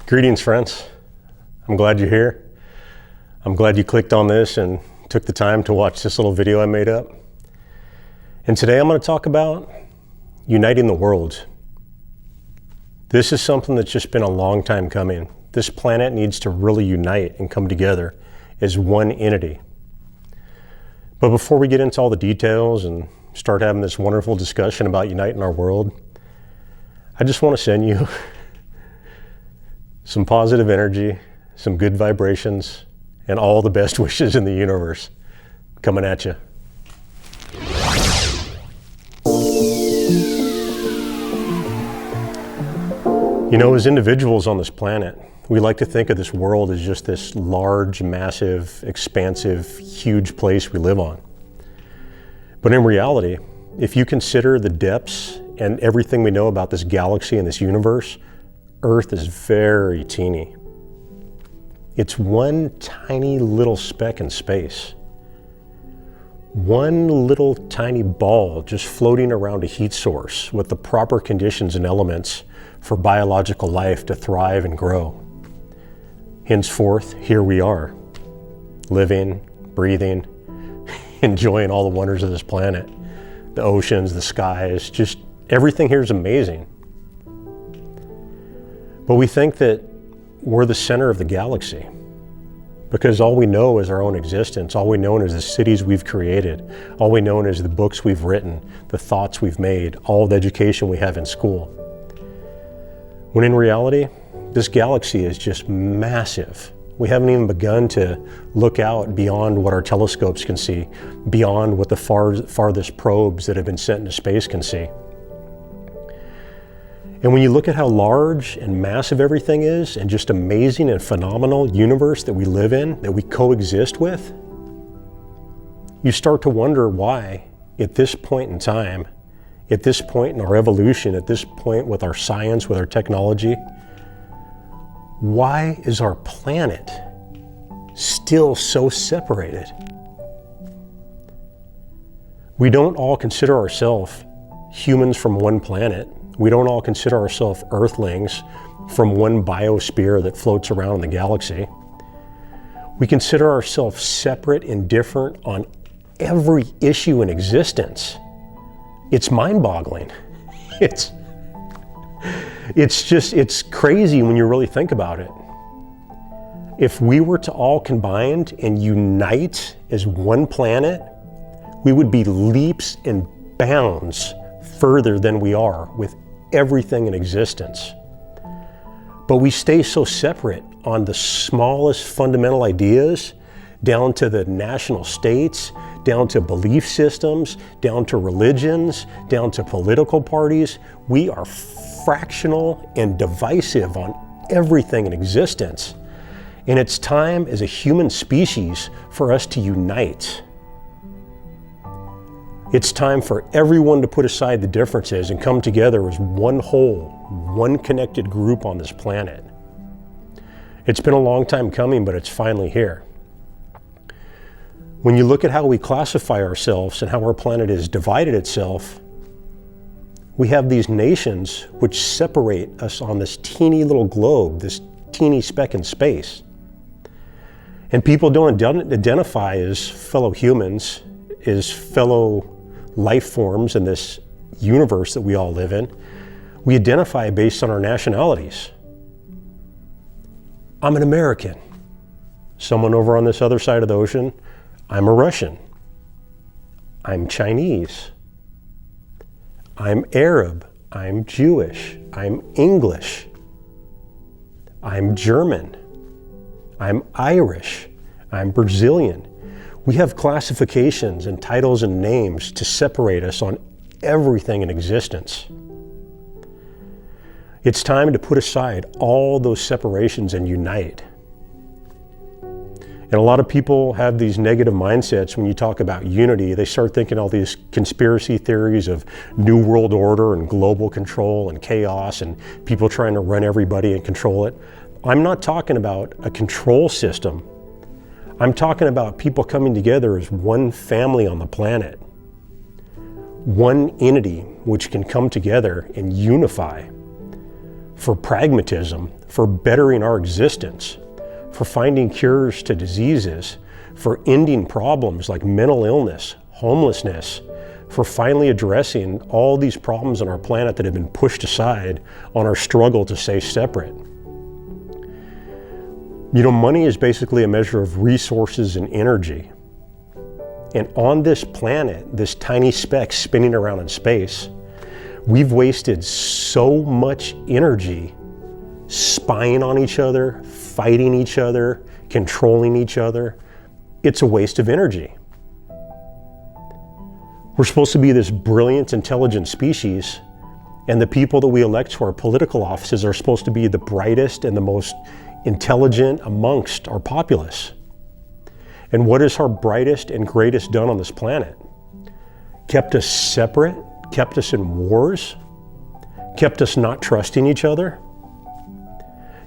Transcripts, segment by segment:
Greetings, friends. I'm glad you're here. I'm glad you clicked on this and took the time to watch this little video I made up. And today I'm going to talk about uniting the world. This is something that's just been a long time coming. This planet needs to really unite and come together as one entity. But before we get into all the details and start having this wonderful discussion about uniting our world, I just want to send you some positive energy, some good vibrations, and all the best wishes in the universe coming at you. You know, as individuals on this planet, we like to think of this world as just this large, massive, expansive, huge place we live on. But in reality, if you consider the depths and everything we know about this galaxy and this universe, Earth is very teeny. It's one tiny little speck in space. One little tiny ball just floating around a heat source with the proper conditions and elements for biological life to thrive and grow. Henceforth, here we are, living, breathing, enjoying all the wonders of this planet. The oceans, the skies, just everything here is amazing. But we think that we're the center of the galaxy because all we know is our own existence. All we know is the cities we've created. All we know is the books we've written, the thoughts we've made, all the education we have in school. When in reality, this galaxy is just massive. We haven't even begun to look out beyond what our telescopes can see, beyond what the farthest probes that have been sent into space can see. And when you look at how large and massive everything is, and just amazing and phenomenal universe that we live in, that we coexist with, you start to wonder why, at this point in time, at this point in our evolution, at this point with our science, with our technology, why is our planet still so separated? We don't all consider ourselves humans from one planet. We don't all consider ourselves earthlings from one biosphere that floats around in the galaxy. We consider ourselves separate and different on every issue in existence. It's mind-boggling. It's crazy when you really think about it. If we were to all combine and unite as one planet, we would be leaps and bounds further than we are with everything in existence. But we stay so separate on the smallest fundamental ideas, down to the national states, down to belief systems, down to religions, down to political parties. We are fractional and divisive on everything in existence. And it's time as a human species for us to unite. It's time for everyone to put aside the differences and come together as one whole, one connected group on this planet. It's been a long time coming, but it's finally here. When you look at how we classify ourselves and how our planet has divided itself, we have these nations which separate us on this teeny little globe, this teeny speck in space. And people don't identify as fellow humans, as fellow life forms in this universe that we all live in. We identify based on our nationalities. I'm an American. Someone over on this other side of the ocean, I'm a Russian. I'm Chinese. I'm Arab. I'm Jewish. I'm English. I'm German. I'm Irish. I'm Brazilian. We have classifications and titles and names to separate us on everything in existence. It's time to put aside all those separations and unite. And a lot of people have these negative mindsets when you talk about unity. They start thinking all these conspiracy theories of new world order and global control and chaos and people trying to run everybody and control it. I'm not talking about a control system. I'm talking about people coming together as one family on the planet, one entity which can come together and unify for pragmatism, for bettering our existence, for finding cures to diseases, for ending problems like mental illness, homelessness, for finally addressing all these problems on our planet that have been pushed aside on our struggle to stay separate. You know, money is basically a measure of resources and energy. And on this planet, this tiny speck spinning around in space, we've wasted so much energy spying on each other, fighting each other, controlling each other. It's a waste of energy. We're supposed to be this brilliant, intelligent species, and the people that we elect to our political offices are supposed to be the brightest and the most intelligent amongst our populace. And what has our brightest and greatest done on this planet? Kept us separate, kept us in wars, kept us not trusting each other.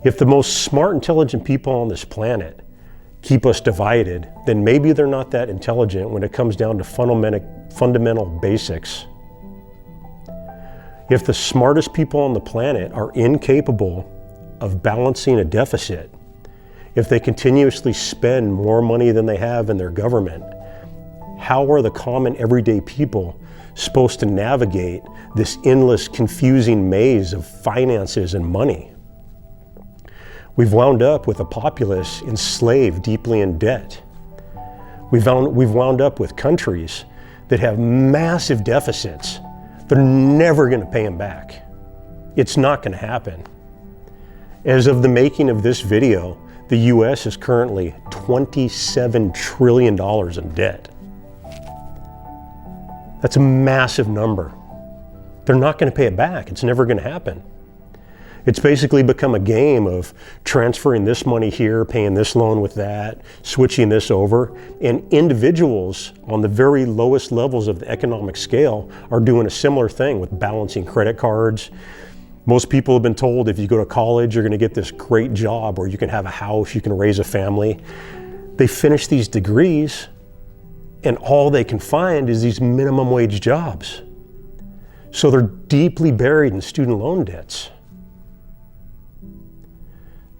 If the most smart, intelligent people on this planet keep us divided, then maybe they're not that intelligent when it comes down to fundamental basics. If the smartest people on the planet are incapable of balancing a deficit, if they continuously spend more money than they have in their government, how are the common everyday people supposed to navigate this endless, confusing maze of finances and money? We've wound up with a populace enslaved, deeply in debt. We've wound up with countries that have massive deficits. They're never going to pay them back. It's not going to happen. As of the making of this video, the US is currently $27 trillion in debt. That's a massive number. They're not going to pay it back. It's never going to happen. It's basically become a game of transferring this money here, paying this loan with that, switching this over. And individuals on the very lowest levels of the economic scale are doing a similar thing with balancing credit cards. Most people have been told if you go to college, you're going to get this great job where you can have a house, you can raise a family. They finish these degrees and all they can find is these minimum wage jobs. So they're deeply buried in student loan debts.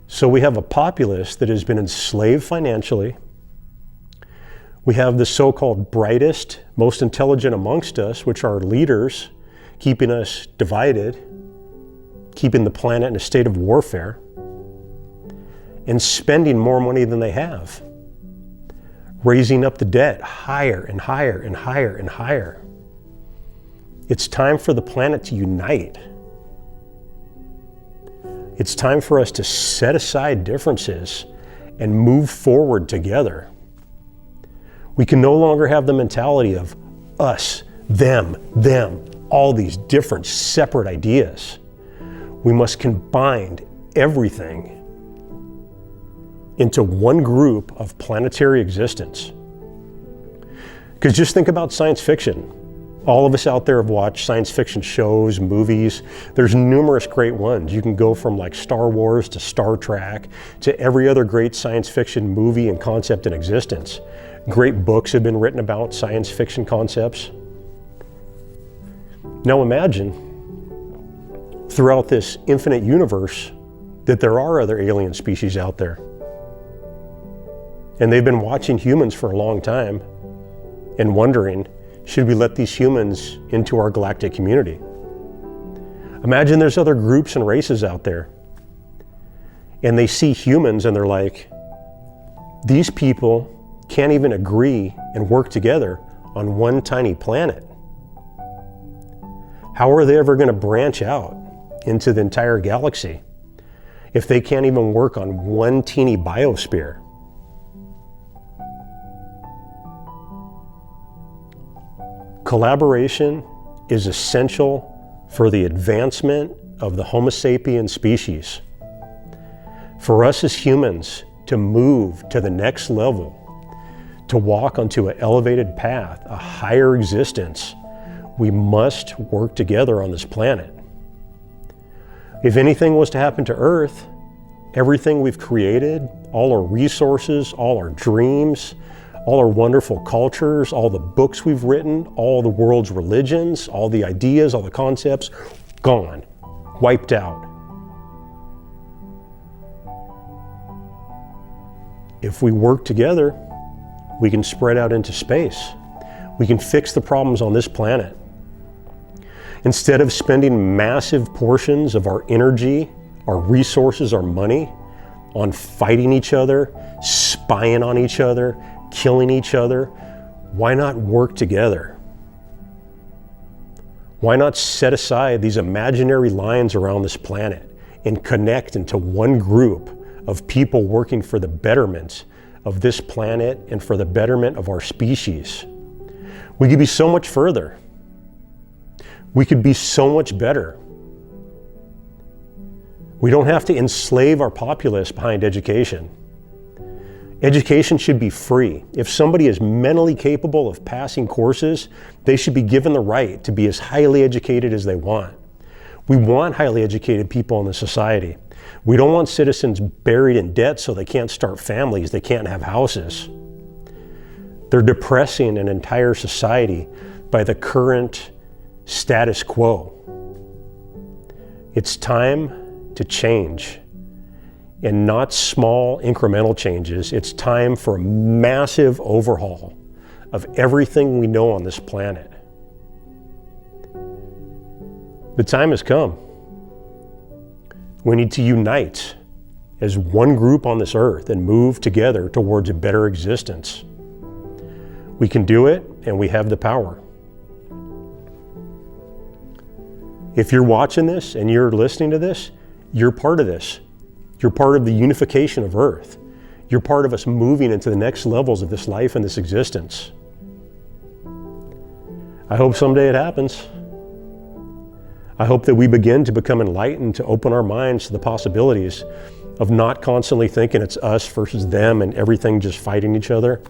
So we have a populace that has been enslaved financially. We have the so-called brightest, most intelligent amongst us, which are leaders, keeping us divided, keeping the planet in a state of warfare, and spending more money than they have, raising up the debt higher and higher and higher and higher. It's time for the planet to unite. It's time for us to set aside differences and move forward together. We can no longer have the mentality of us, them, all these different separate ideas. We must combine everything into one group of planetary existence. Because just think about science fiction. All of us out there have watched science fiction shows, movies. There's numerous great ones. You can go from like Star Wars to Star Trek to every other great science fiction movie and concept in existence. Great books have been written about science fiction concepts. Now imagine throughout this infinite universe that there are other alien species out there. And they've been watching humans for a long time and wondering, should we let these humans into our galactic community? Imagine there's other groups and races out there, and they see humans and they're like, these people can't even agree and work together on one tiny planet. How are they ever going to branch out into the entire galaxy if they can't even work on one teeny biosphere? Collaboration is essential for the advancement of the Homo sapien species. For us as humans to move to the next level, to walk onto an elevated path, a higher existence, we must work together on this planet. If anything was to happen to Earth, everything we've created, all our resources, all our dreams, all our wonderful cultures, all the books we've written, all the world's religions, all the ideas, all the concepts, gone, wiped out. If we work together, we can spread out into space. We can fix the problems on this planet. Instead of spending massive portions of our energy, our resources, our money on fighting each other, spying on each other, killing each other, why not work together? Why not set aside these imaginary lines around this planet and connect into one group of people working for the betterment of this planet and for the betterment of our species? We could be so much further. We could be so much better. We don't have to enslave our populace behind education. Education should be free. If somebody is mentally capable of passing courses, they should be given the right to be as highly educated as they want. We want highly educated people in the society. We don't want citizens buried in debt so they can't start families, they can't have houses. They're depressing an entire society by the current status quo. It's time to change, and not small incremental changes. It's time for a massive overhaul of everything we know on this planet. The time has come. We need to unite as one group on this earth and move together towards a better existence. We can do it, and we have the power. If you're watching this and you're listening to this, you're part of this. You're part of the unification of Earth. You're part of us moving into the next levels of this life and this existence. I hope someday it happens. I hope that we begin to become enlightened, to open our minds to the possibilities of not constantly thinking it's us versus them and everything just fighting each other,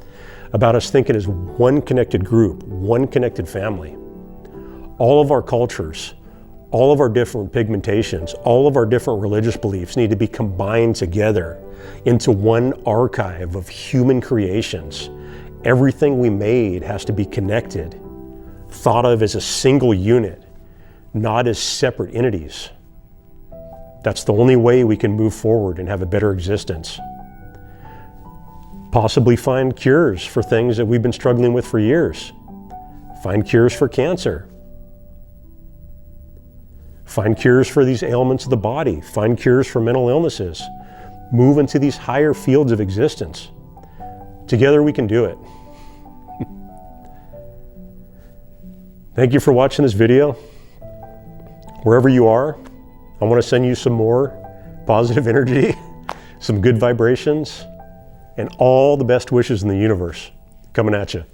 about us thinking as one connected group, one connected family. All of our cultures, all of our different pigmentations, all of our different religious beliefs need to be combined together into one archive of human creations. Everything we made has to be connected, thought of as a single unit, not as separate entities. That's the only way we can move forward and have a better existence. Possibly find cures for things that we've been struggling with for years. Find cures for cancer. Find cures for these ailments of the body. Find cures for mental illnesses. Move into these higher fields of existence. Together we can do it. Thank you for watching this video. Wherever you are, I want to send you some more positive energy, some good vibrations, and all the best wishes in the universe coming at you.